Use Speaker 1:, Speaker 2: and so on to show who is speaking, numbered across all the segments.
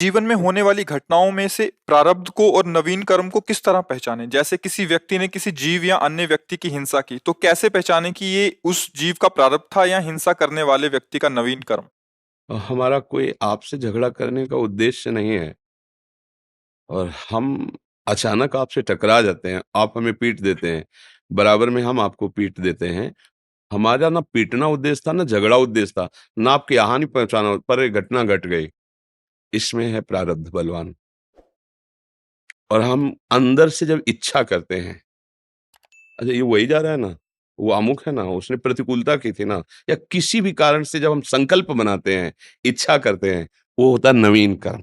Speaker 1: जीवन में होने वाली घटनाओं में से प्रारब्ध को और नवीन कर्म को किस तरह पहचाने? जैसे किसी व्यक्ति ने किसी जीव या अन्य व्यक्ति की हिंसा की, तो कैसे पहचाने कि ये उस जीव का प्रारब्ध था या हिंसा करने वाले व्यक्ति का नवीन कर्म?
Speaker 2: हमारा कोई आपसे झगड़ा करने का उद्देश्य नहीं है और हम अचानक आपसे टकरा जाते हैं, आप हमें पीट देते हैं, बराबर में हम आपको पीट देते हैं। हमारा ना पीटना उद्देश्य था, ना झगड़ा उद्देश्य था, ना आपकी हानि पहुँचाना, पर एक घटना घट गई, इसमें है प्रारब्ध बलवान। और हम अंदर से जब इच्छा करते हैं, अच्छा ये वही जा रहा है ना, वो अमुक है ना, उसने प्रतिकूलता की थी ना, या किसी भी कारण से जब हम संकल्प बनाते हैं, इच्छा करते हैं, वो होता है नवीन कर्म।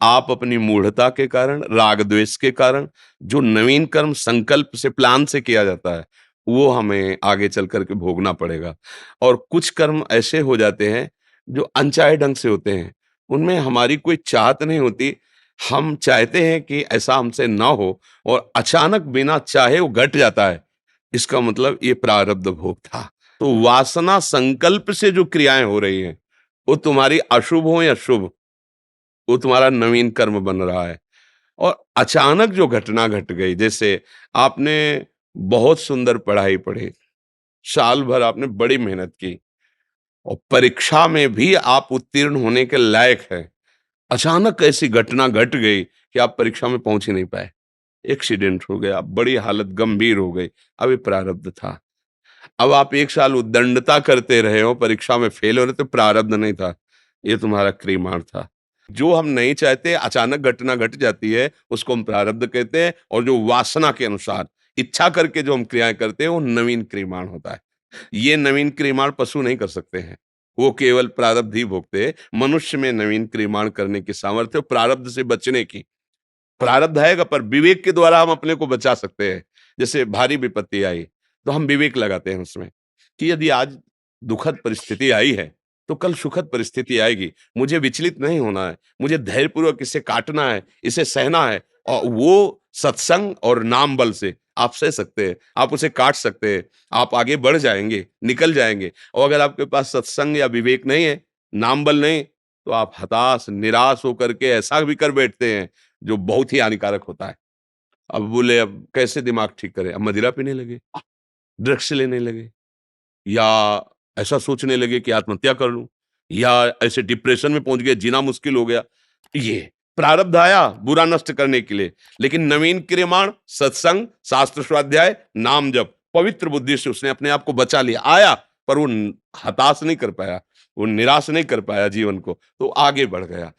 Speaker 2: आप अपनी मूढ़ता के कारण, राग द्वेष के कारण जो नवीन कर्म संकल्प से, प्लान से किया जाता है, वो हमें आगे चल कर के भोगना पड़ेगा। और कुछ कर्म ऐसे हो जाते हैं जो अनचाहे ढंग से होते हैं, उनमें हमारी कोई चाहत नहीं होती, हम चाहते हैं कि ऐसा हमसे ना हो और अचानक बिना चाहे वो घट जाता है, इसका मतलब ये प्रारब्ध भोग था। तो वासना संकल्प से जो क्रियाएं हो रही हैं, वो तुम्हारी अशुभ हो या शुभ, वो तुम्हारा नवीन कर्म बन रहा है। और अचानक जो घटना घट गई, जैसे आपने बहुत सुंदर पढ़ाई पढ़ी, साल भर आपने बड़ी मेहनत की और परीक्षा में भी आप उत्तीर्ण होने के लायक हैं, अचानक ऐसी घटना घट गई कि आप परीक्षा में पहुंच ही नहीं पाए, एक्सीडेंट हो गया, बड़ी हालत गंभीर हो गई। अब ये प्रारब्ध था। अब आप एक साल उद्दंडता करते रहे हो, परीक्षा में फेल हो रहे, तो प्रारब्ध नहीं था, ये तुम्हारा क्रीमाण था। जो हम नहीं चाहते अचानक घटना घट जाती है, उसको हम प्रारब्ध कहते हैं। और जो वासना के अनुसार इच्छा करके जो हम क्रियाएं करते हैं, वो नवीन क्रियमाण होता है। ये नवीन क्रियमाण पशु नहीं कर सकते हैं, वो केवल प्रारब्ध ही भोगते हैं। मनुष्य में नवीन क्रियमाण करने की सामर्थ्य, प्रारब्ध से बचने की। प्रारब्ध आएगा पर विवेक के द्वारा हम अपने को बचा सकते हैं। जैसे भारी विपत्ति आई, तो हम विवेक लगाते हैं उसमें कि यदि आज दुखद परिस्थिति आई है, तो कल सुखद परिस्थिति आएगी। मुझे विचलित नहीं होना है, मुझे धैर्यपूर्वक इसे काटना है, इसे सहना है। और वो सत्संग और नाम बल से आप सह सकते हैं, आप उसे काट सकते हैं, आप आगे बढ़ जाएंगे, निकल जाएंगे। और अगर आपके पास सत्संग या विवेक नहीं है, नाम बल नहीं, तो आप हताश निराश होकर के ऐसा भी कर बैठते हैं जो बहुत ही हानिकारक होता है। अब बोले अब कैसे दिमाग ठीक करें? अब मदिरा पीने लगे, ड्रग्स लेने लगे, या ऐसा सोचने लगे कि आत्महत्या कर लूं, या ऐसे डिप्रेशन में पहुंच गए, जीना मुश्किल हो गया। ये प्रारब्ध आया बुरा नष्ट करने के लिए। लेकिन नवीन क्रियमाण, सत्संग, शास्त्र स्वाध्याय, नाम जप, पवित्र बुद्धि से उसने अपने आप को बचा लिया। आया, पर वो हताश नहीं कर पाया, वो निराश नहीं कर पाया जीवन को, तो आगे बढ़ गया।